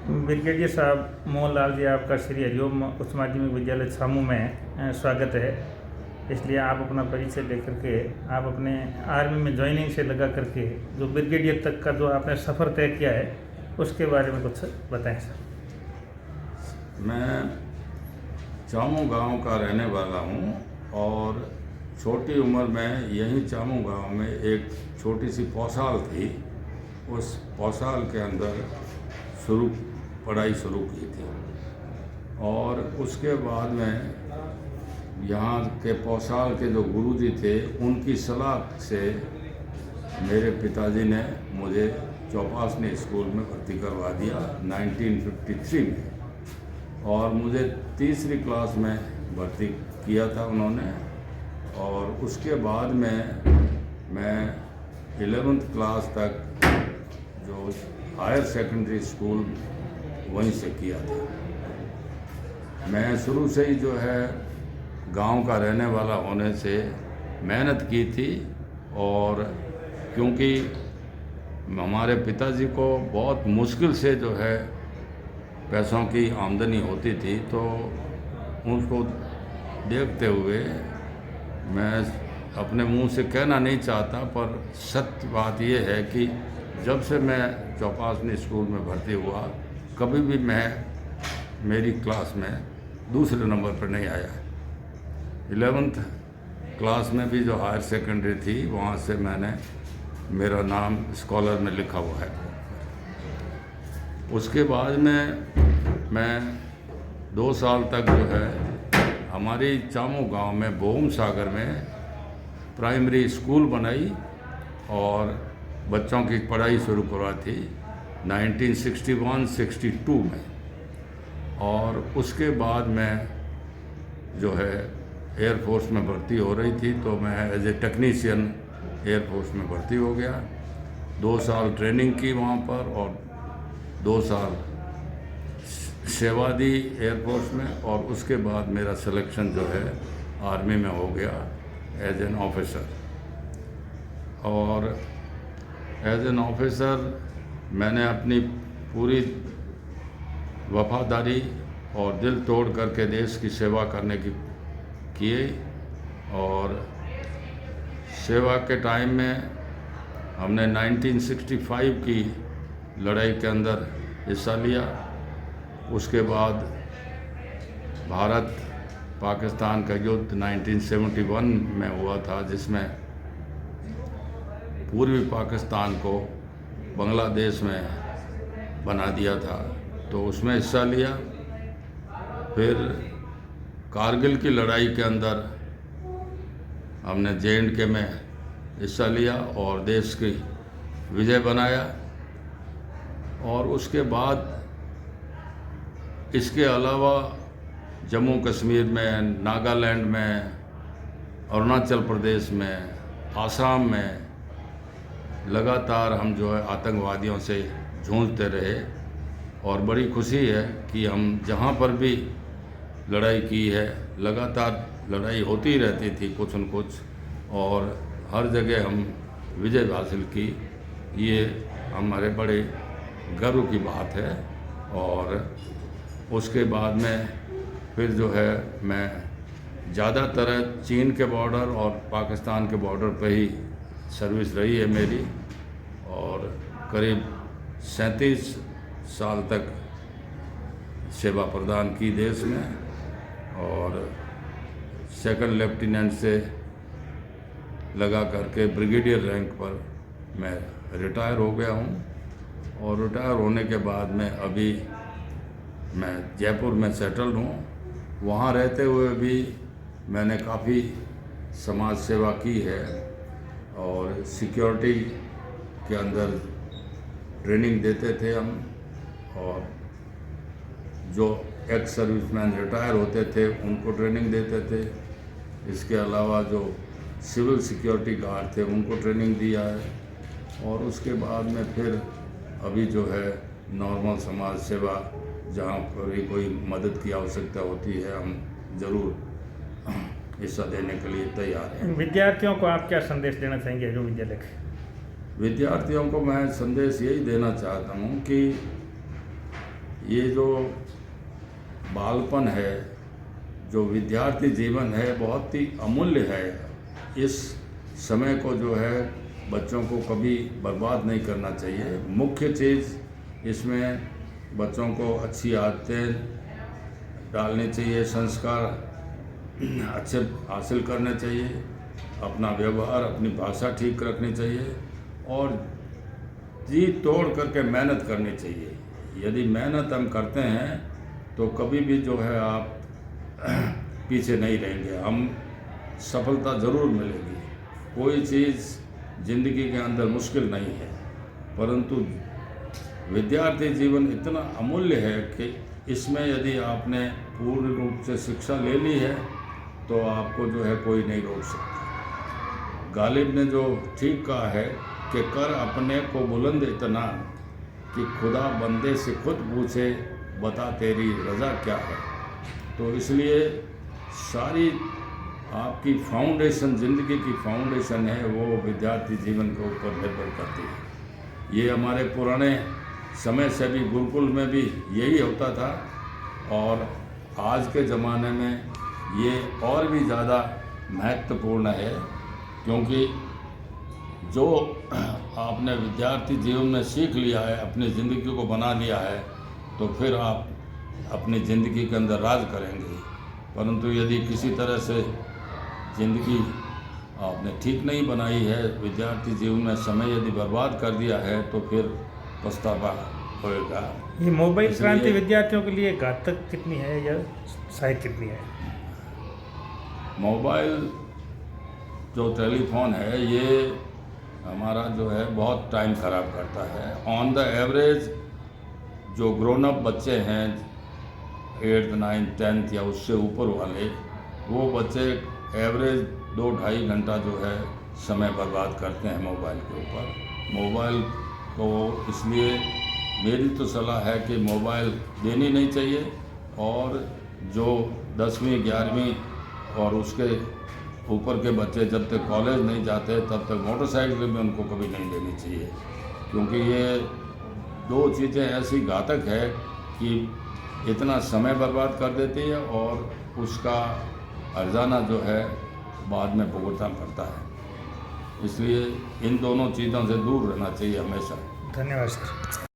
Brigadier साहब मोहन लाल जी, आपका श्री हरिओम उच्च माध्यमिक विद्यालय छामू में स्वागत है। इसलिए आप अपना परिचय लेकर के आप अपने आर्मी में ज्वाइनिंग से लगा करके जो ब्रिगेडियर तक का जो आपने सफ़र तय किया है उसके बारे में कुछ बताएं सर। मैं छामू गांव का रहने वाला हूं और छोटी उम्र में यहीं छामू गांव में एक छोटी सी पौसाल थी। उस पौसाल के अंदर पढ़ाई शुरू की थी और उसके बाद में यहाँ के पौसाल के जो गुरुजी थे उनकी सलाह से मेरे पिताजी ने मुझे चौपासनी स्कूल में भर्ती करवा दिया 1953 में, और मुझे तीसरी क्लास में भर्ती किया था उन्होंने। और उसके बाद में मैं 11th क्लास तक जो हायर सेकेंडरी स्कूल वहीं से किया था। मैं शुरू से ही जो है गांव का रहने वाला होने से मेहनत की थी, और क्योंकि हमारे पिताजी को बहुत मुश्किल से जो है पैसों की आमदनी होती थी, तो उनको देखते हुए मैं अपने मुंह से कहना नहीं चाहता, पर सत्य बात यह है कि जब से मैं चौपासनी स्कूल में भर्ती हुआ कभी भी मैं मेरी क्लास में दूसरे नंबर पर नहीं आया। 11th क्लास में भी जो हायर सेकेंडरी थी वहाँ से मैंने मेरा नाम स्कॉलर में लिखा हुआ है। उसके बाद में मैं 2 साल तक जो है हमारी छामू गांव में बोम सागर में प्राइमरी स्कूल बनाई और बच्चों की पढ़ाई शुरू करवा थी 1961-62 में। और उसके बाद मैं जो है एयरफोर्स में भर्ती हो रही थी, तो मैं एज ए टेक्नीशियन एयरफोर्स में भर्ती हो गया। 2 साल ट्रेनिंग की वहाँ पर और 2 साल सेवा दी एयरफोर्स में, और उसके बाद मेरा सिलेक्शन जो है आर्मी में हो गया एज एन ऑफिसर। और एज एन ऑफिसर मैंने अपनी पूरी वफादारी और दिल तोड़ करके देश की सेवा करने की किए। और सेवा के टाइम में हमने 1965 की लड़ाई के अंदर हिस्सा लिया। उसके बाद भारत पाकिस्तान का युद्ध 1971 में हुआ था, जिसमें पूर्वी पाकिस्तान को बांग्लादेश में बना दिया था, तो उसमें हिस्सा लिया। फिर कारगिल की लड़ाई के अंदर हमने J&K में हिस्सा लिया और देश की विजय बनाया। और उसके बाद इसके अलावा जम्मू कश्मीर में, नागालैंड में, अरुणाचल प्रदेश में, आसाम में लगातार हम जो है आतंकवादियों से जूझते रहे। और बड़ी खुशी है कि हम जहाँ पर भी लड़ाई की है, लगातार लड़ाई होती रहती थी कुछ न कुछ, और हर जगह हम विजय हासिल की। ये हमारे बड़े गर्व की बात है। और उसके बाद में फिर जो है मैं ज़्यादातर चीन के बॉर्डर और पाकिस्तान के बॉर्डर पे ही सर्विस रही है मेरी, और करीब 37 साल तक सेवा प्रदान की देश में। और सेकंड लेफ्टिनेंट से लगा करके ब्रिगेडियर रैंक पर मैं रिटायर हो गया हूँ। और रिटायर होने के बाद में अभी मैं जयपुर में सेटल्ड हूँ। वहाँ रहते हुए भी मैंने काफ़ी समाज सेवा की है, और सिक्योरिटी के अंदर ट्रेनिंग देते थे हम, और जो एक्स सर्विसमैन रिटायर होते थे उनको ट्रेनिंग देते थे। इसके अलावा जो सिविल सिक्योरिटी गार्ड थे उनको ट्रेनिंग दिया है। और उसके बाद में फिर अभी जो है नॉर्मल समाज सेवा, जहाँ पर भी कोई मदद की आवश्यकता होती है, हम ज़रूर हिस्सा देने के लिए तैयार हैं। विद्यार्थियों को आप क्या संदेश देना चाहेंगे जो विद्यालय के? विद्यार्थियों को मैं संदेश यही देना चाहता हूँ कि ये जो बालपन है, जो विद्यार्थी जीवन है, बहुत ही अमूल्य है। इस समय को जो है बच्चों को कभी बर्बाद नहीं करना चाहिए। मुख्य चीज़ इसमें बच्चों को अच्छी आदतें डालनी चाहिए, संस्कार अच्छे हासिल करने चाहिए, अपना व्यवहार, अपनी भाषा ठीक रखनी चाहिए और जी तोड़ करके मेहनत करनी चाहिए। यदि मेहनत हम करते हैं तो कभी भी जो है आप पीछे नहीं रहेंगे, हम सफलता ज़रूर मिलेगी। कोई चीज़ ज़िंदगी के अंदर मुश्किल नहीं है, परंतु विद्यार्थी जीवन इतना अमूल्य है कि इसमें यदि आपने पूर्ण रूप से शिक्षा ले ली है तो आपको जो है कोई नहीं रोक सकता। गालिब ने जो ठीक कहा है कि कर अपने को बुलंद इतना कि खुदा बंदे से खुद पूछे बता तेरी रज़ा क्या है। तो इसलिए सारी आपकी फाउंडेशन, ज़िंदगी की फाउंडेशन है वो विद्यार्थी जीवन के ऊपर निर्भर करती है। ये हमारे पुराने समय से भी गुरुकुल में भी यही होता था और आज के ज़माने में ये और भी ज़्यादा महत्वपूर्ण है, क्योंकि जो आपने विद्यार्थी जीवन में सीख लिया है, अपनी ज़िंदगी को बना लिया है, तो फिर आप अपनी ज़िंदगी के अंदर राज करेंगे। परंतु यदि किसी तरह से ज़िंदगी आपने ठीक नहीं बनाई है, विद्यार्थी जीवन में समय यदि बर्बाद कर दिया है, तो फिर पछतावा होएगा। ये मोबाइल क्रांति विद्यार्थियों के लिए घातक कितनी है या सहायक कितनी है? मोबाइल जो टेलीफोन है ये हमारा जो है बहुत टाइम ख़राब करता है। ऑन द एवरेज जो ग्रोन अप बच्चे हैं 8th 9th 10th या उससे ऊपर वाले, वो बच्चे एवरेज 2-2.5 घंटा जो है समय बर्बाद करते हैं मोबाइल के ऊपर। मोबाइल को इसलिए मेरी तो सलाह है कि मोबाइल देनी नहीं चाहिए और जो 10वीं 11वीं और उसके ऊपर के बच्चे जब तक कॉलेज नहीं जाते तब तक मोटरसाइकिल भी उनको कभी नहीं देनी चाहिए, क्योंकि ये दो चीज़ें ऐसी घातक है कि इतना समय बर्बाद कर देती है और उसका हर्जाना जो है बाद में भुगतना पड़ता है। इसलिए इन दोनों चीज़ों से दूर रहना चाहिए हमेशा। धन्यवाद सर।